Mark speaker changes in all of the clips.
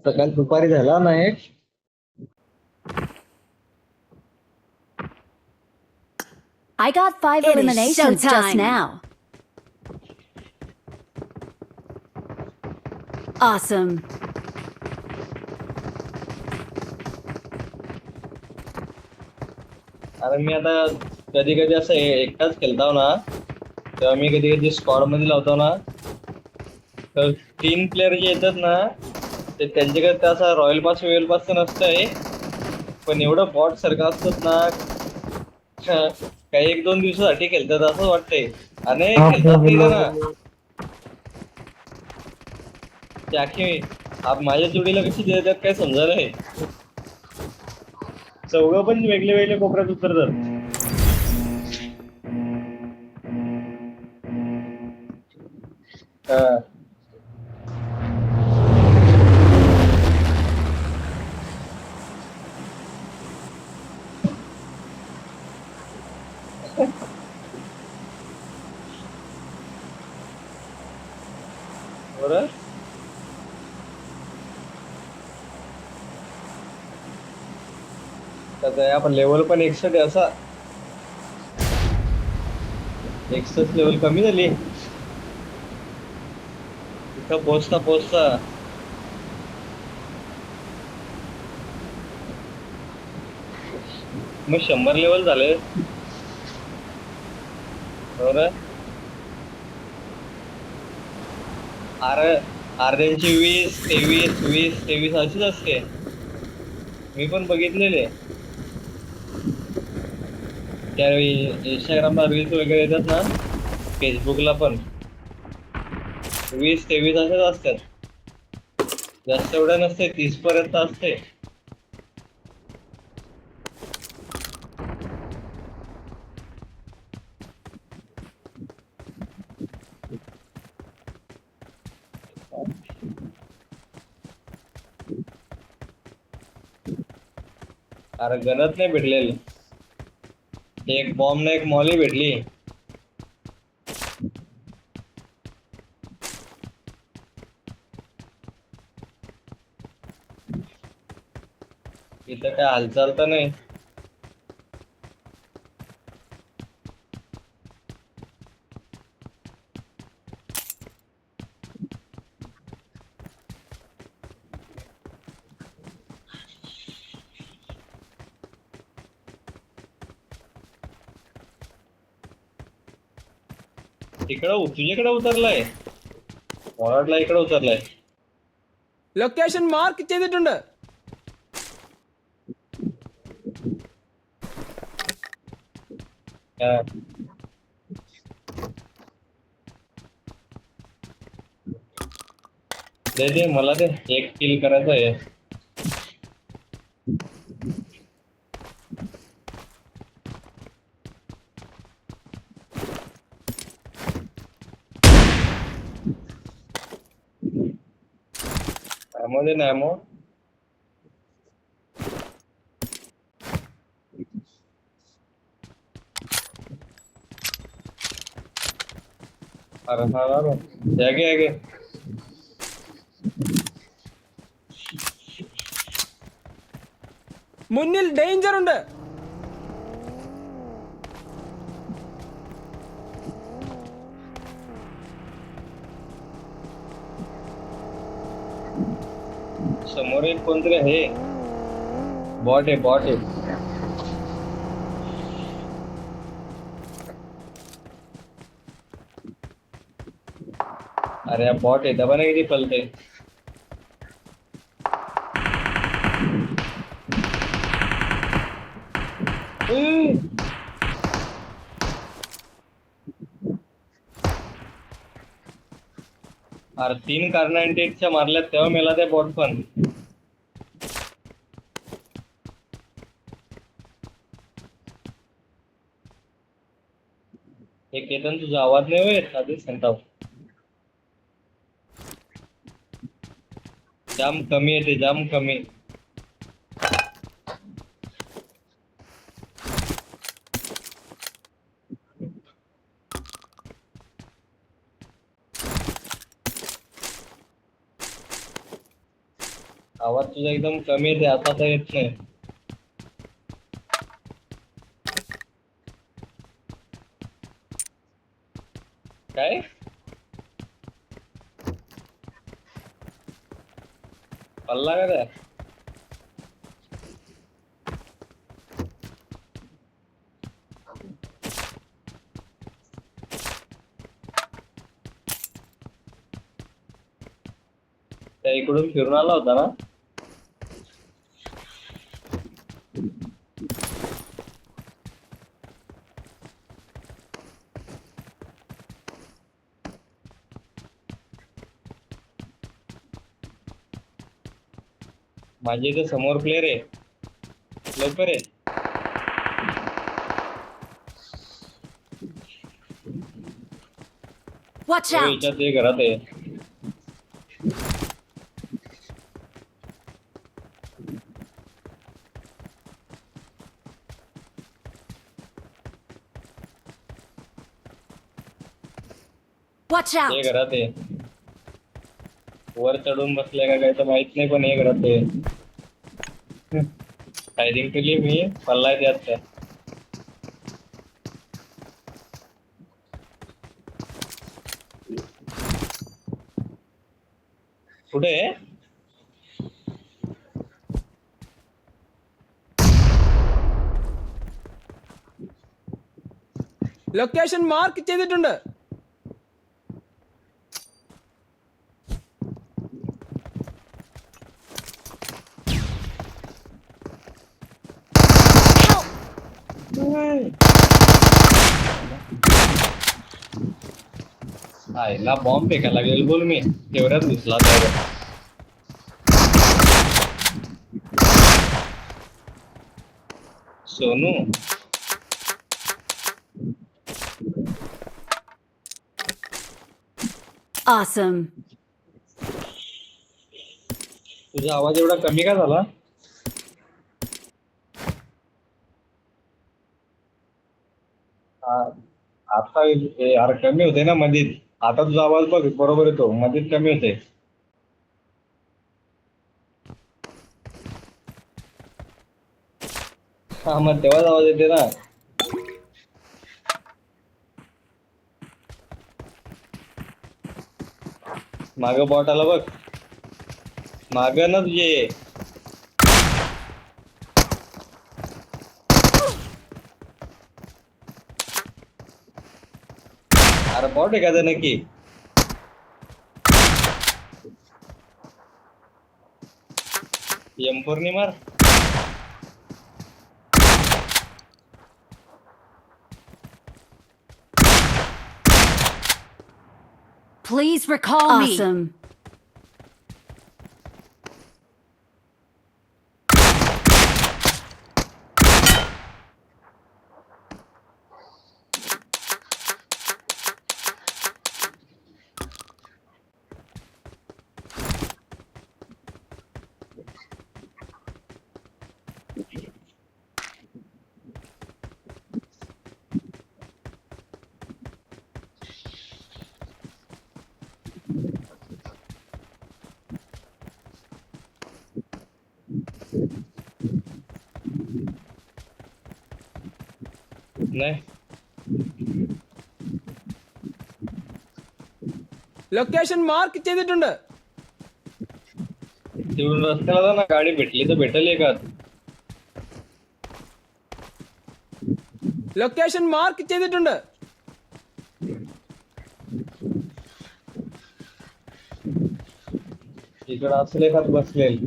Speaker 1: सकाळ दुपारी झाला ना एक.
Speaker 2: I got 5
Speaker 3: It is
Speaker 2: eliminations just
Speaker 3: showtime.
Speaker 2: now. Awesome.
Speaker 1: अरे मी आता कधी कधी असं एकटाच खेळताव ना, तेव्हा मी कधी कधी स्क्वॉड मध्ये लावतो ना, तर 3 प्लेअर जे येतात ना, ते त्यांच्याकडे ते असं रॉयल पास वेल पास तर नसतंय, पण एवढं बॉट सारखं असतात ना, काही 1-2 दिवसासाठी खेळतात असं वाटतंय. आणि खेळतात नाही का ना, ते अख्खी माझ्या जोडीला कशी देतात काय समजायला नाही. चौघं पण वेगळे वेगळे कोपऱ्यात उतरतात. हा. बरं, तर आपण लेवल पण 61 आहे असा. 61 लेवल कमी झाली इथं पोचता पोचता. मग 100 लेवल झाले बरं. अरे अर्ध्यांची 20, 23, 20, 23 अशीच असते. मी पण बघितलेले त्यावेळी इंस्टाग्रामला रील्स वगैरे येतात ना, फेसबुकला पण 20-23 असेच असतात. जास्त एवढं नसते, 30 पर्यंत असते. अरे गणत नाही भेटलेली, एक बॉम्ब ना एक मॉली भेटली. इथं काय हालचाल तर नाही. इकडं तुझ्याकडे उतरलाय, मला वाटलं इकडे उतरलाय.
Speaker 4: ലൊക്കേഷൻ മാർക്ക് ചെയ്തിട്ടുണ്ട്.
Speaker 1: हा. दे दे मला, दे एक किल करायचं आहे. मध्ये नाही मग. अरे हा आगे आगे.
Speaker 4: മുന്നിൽ ഡേഞ്ചർ ഉണ്ട്.
Speaker 1: समोर एक कोणतरी आहे, बॉट आहे बॉट आहे. अरे बॉट आहे, दबा नाही किती पलते. अरे 3 कार98च्या मारल्यात तेव्हा मेला ते बॉट पण. हे केतन तुझा आवाज नाही होत आधीच सांगताव. जाम कमी येते, जाम कमी. आवाज तुझा एकदम कमी येते, आता तर येत नाही. काय? पल्ला का काय? त्या इकडून फिरून आला होता ना? माझ्या इथे समोर प्लेअर आहे, लवकर आहे.
Speaker 2: Watch
Speaker 1: तो
Speaker 2: out!
Speaker 1: याच्यात ते घरात आहे.
Speaker 2: Watch
Speaker 1: ते
Speaker 2: out!
Speaker 1: घरात आहे. वर चढून बसले का काय तर माहित नाही, पण हे घरात आहे. फायरिंग केली मी, पल्ला त्यात त्या. कुठे आहे?
Speaker 4: ലൊക്കേഷൻ മാർക്ക് ചെയ്തിട്ടുണ്ട്.
Speaker 1: आईला बॉम्ब फेकायला लागेल बोल मी, तेवढ्यात घुसला तर. सोनू
Speaker 2: Awesome.
Speaker 1: तुझा आवाज एवढा कमी का झाला? आता यार कमी होते ना मधीत. आता तुझा आवाज बघ बरोबर येतो, मधीत कमी होते. हा मग तेव्हाच आवाज येते ना. माग बॉट आला बघ, माग ना तुझे. अरे बॉट आहे का ते नक्की? M4 नि मार.
Speaker 2: Please recall me. Awesome.
Speaker 1: नाही
Speaker 4: ലൊക്കേഷൻ മാർക്ക് ചെയ്തിട്ടുണ്ട്.
Speaker 1: तिकडून रस्त्याला जा ना, गाडी भेटली तर भेटेल एखाद.
Speaker 4: ലൊക്കേഷൻ മാർക്ക് ചെയ്തിട്ടുണ്ട്.
Speaker 1: इकडं असेल एखाद बसलेल.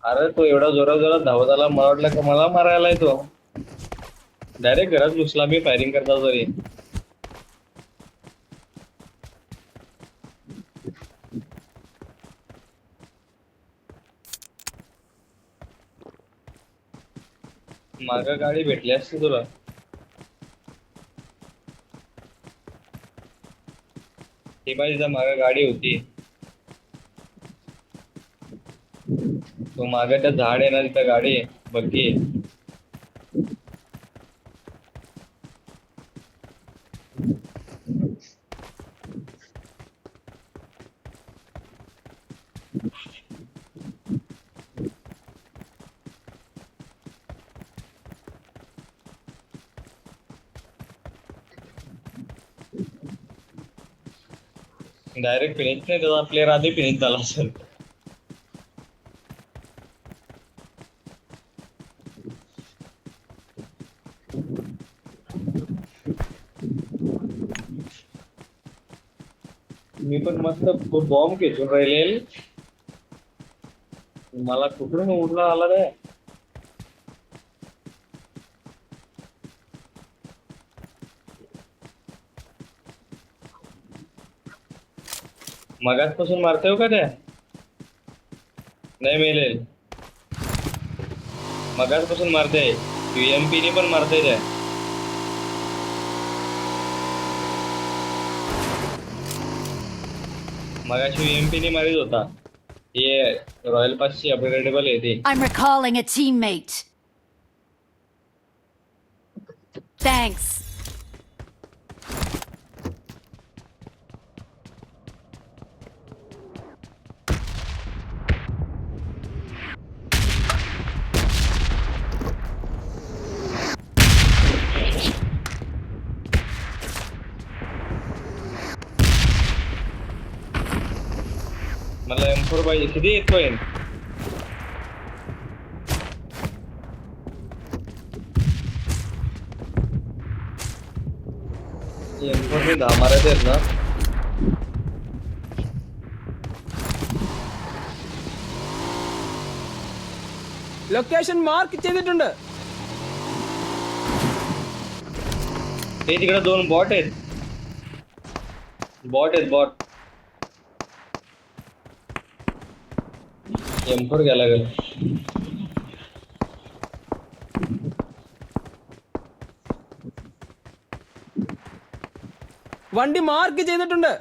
Speaker 1: अरे तो एवढा जोरात जोरात धावत आला, मला वाटलं का मला मारायला येतो. डायरेक्ट घरात घुसला मी फायरिंग करता तरी. माग गाडी भेटली असती तुला. ती पाहिजे माग गाडी होती. तो माग त्या झाड आहे ना, तिथं गाडी आहे बघी. डायरेक्ट फिनिश नाही, त्याचा प्लेअर आधी फिनिश झाला असेल. मी पण मस्त बॉम्ब खेचून राहिले, मला कुठून उडला आला रे. मगाचपासून मारतोय का त्या? नाही मेलेल, मगाचपासून मारते. UMP ने पण मारते त्या. मगाशी UMP ने मारित होता. हे रॉयल पासची अपग्रेडेबल आहे ती.
Speaker 2: I'm recalling a teammate. Thanks.
Speaker 1: मला M4 पाहिजे. किती येतोय? M4 ने 10 मारायचे आहेत ना.
Speaker 4: ലൊക്കേഷൻ മാർക്ക് ചെയ്തിട്ടുണ്ട്.
Speaker 1: ते तिकडे 2 बॉट आहेत. बॉट. M4 घ्यायला लागेल.
Speaker 4: വണ്ടി മാർക്ക് ചെയ്തിട്ടുണ്ട്.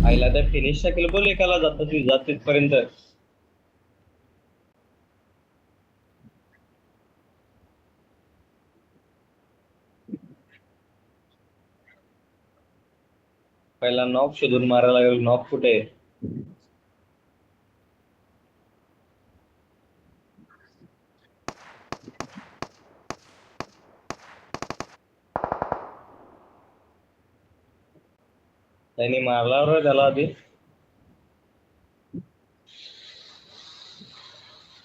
Speaker 1: आईला त्या फिनिश शकेल बोल एकाला जात तिथपर्यंत. पहिला नॉक शोधून मारायला लागेल. नॉक कुठे आहे? त्यांनी मारला त्याला आधी.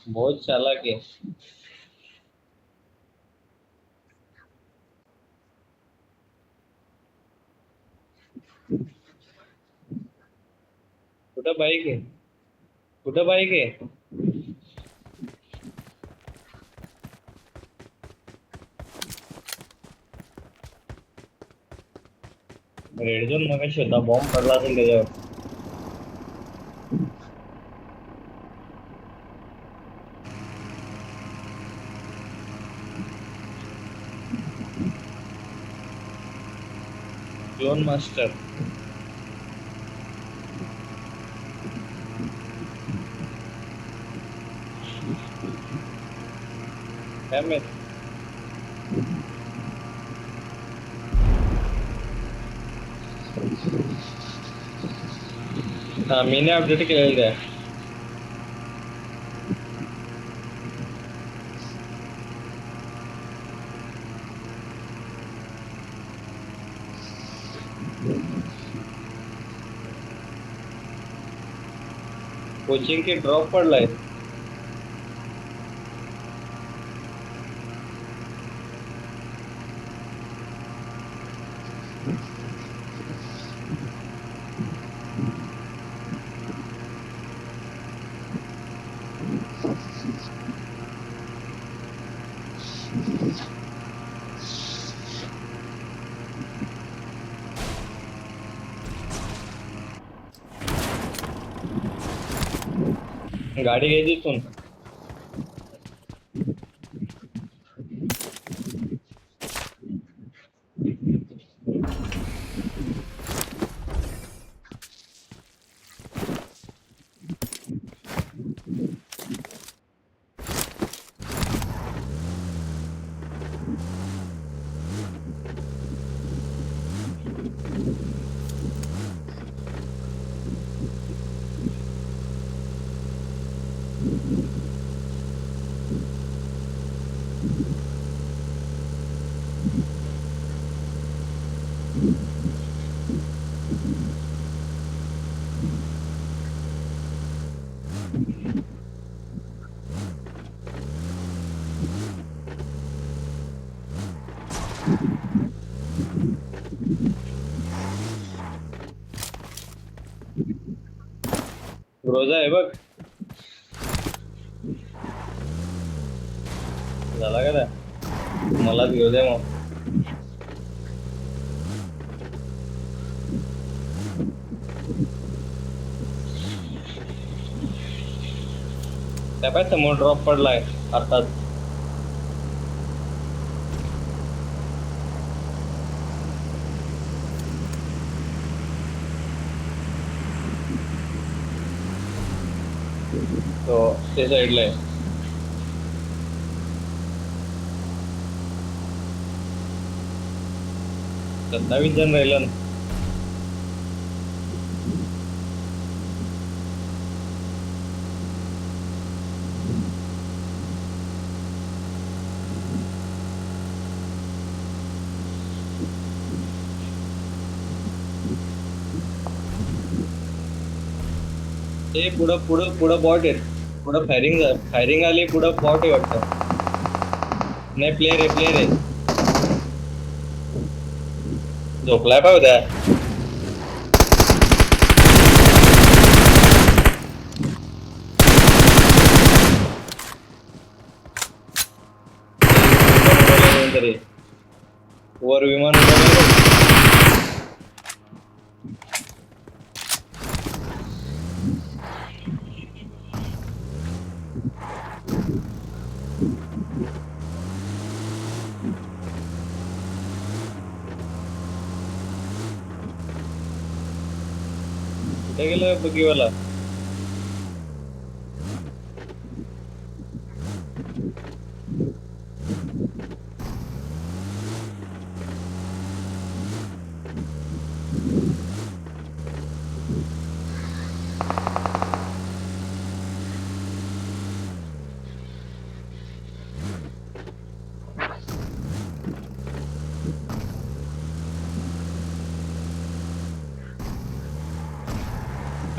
Speaker 1: बहुत चालाक आहे. कुठं बाईक आहे? रेड झोन मगाशी होता, बॉम्ब पडला असेल त्याच्यावर. Clone master. काय माहित. हा मीने अपडेट केलेलं आहे. कोचिंग की ड्रॉप पडलाय. गाडी घ्यायची इथून. रोजा आहे बघ. झाला का नाही? मलाच घेऊ दे मग. त्या पाय समोर ड्रॉप पडलाय अर्थात. तो ते साईडला आहे. सत्तावीस जण राहिलं ना. ते पुढं पुढं पुढं बॉट आहेत. पुढं फायरिंग आली. पुढं बॉट आहे वाटतं. नाही, प्लेअर आहे. झोपलाय पाय उद्या. तरी वर विमान उडवलं. कुठे गेलं बघीवाला?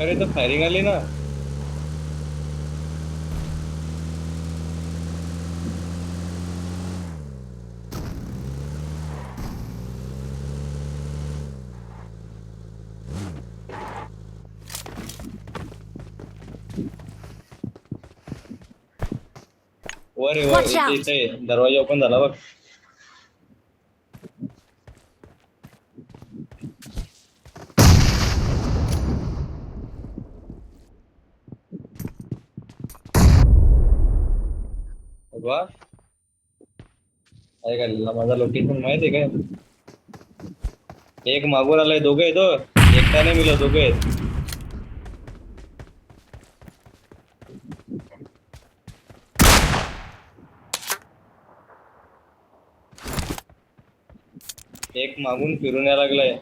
Speaker 1: अरे तो फायरिंग आली ना. वर आहे, वर
Speaker 2: Watch out.
Speaker 1: इथे आहे. दरवाजा ओपन झाला बघ. वा, आहे का? माझा लोकेशन माहित आहे काय? एक मागून आलाय. दोघं आहेत हो. एकटा नाही मिळत, दोघं आहेत. एक मागून फिरून यायला लागलाय.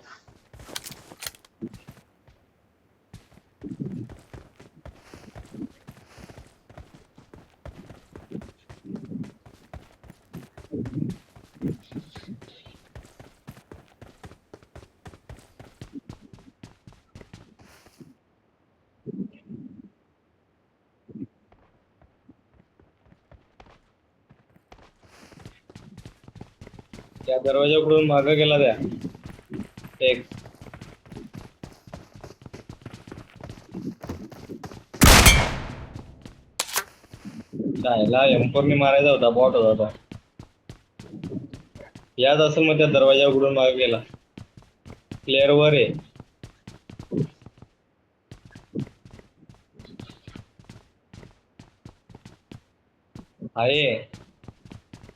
Speaker 1: त्या दरवाजाकडून मागं गेला त्या एक. एम4 मारायचा होता. बॉट होता तो. याद असेल मग त्या दरवाजा उघडून मागे गेला. प्लेअर वर आहे.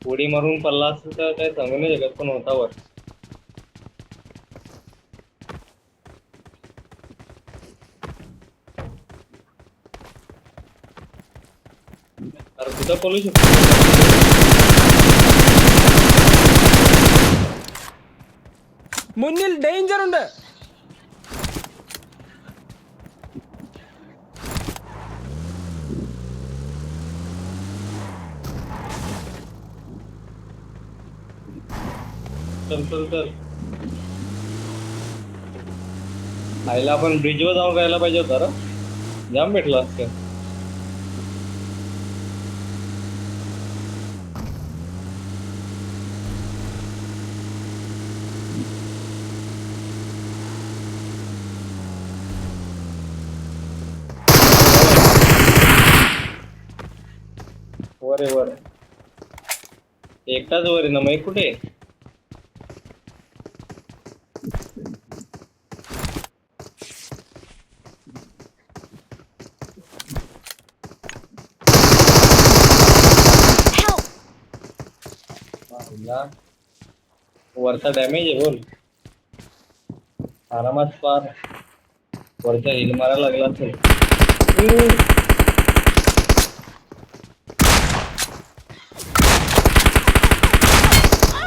Speaker 1: उडी मारून पडला असेल तर काय सांगू नाही शकत, पण होता वर. अरे कुठं पळू शकतो?
Speaker 4: മുന്നിൽ ഡേഞ്ചർ ഉണ്ട്.
Speaker 1: चल चल चल. आईला आपण ब्रिजवर जाऊन राहायला पाहिजे होता रे. जाम भेटला असतं. वर आहे वर. एकटाच वर आहे ना, मग एक कुठे आहे?
Speaker 2: Help!
Speaker 1: आईला. वरचा डॅमेज आहे बोल. आरामात पार वरचा हिल मारायला लागला असेल.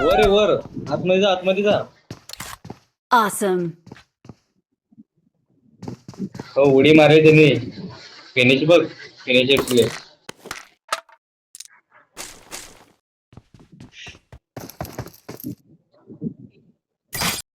Speaker 1: वर आहे वर. आतमध्ये जा आतमध्ये जा.
Speaker 2: Awesome.
Speaker 1: हो उडी मारे त्यांनी. फिनिश बघ. Finish play.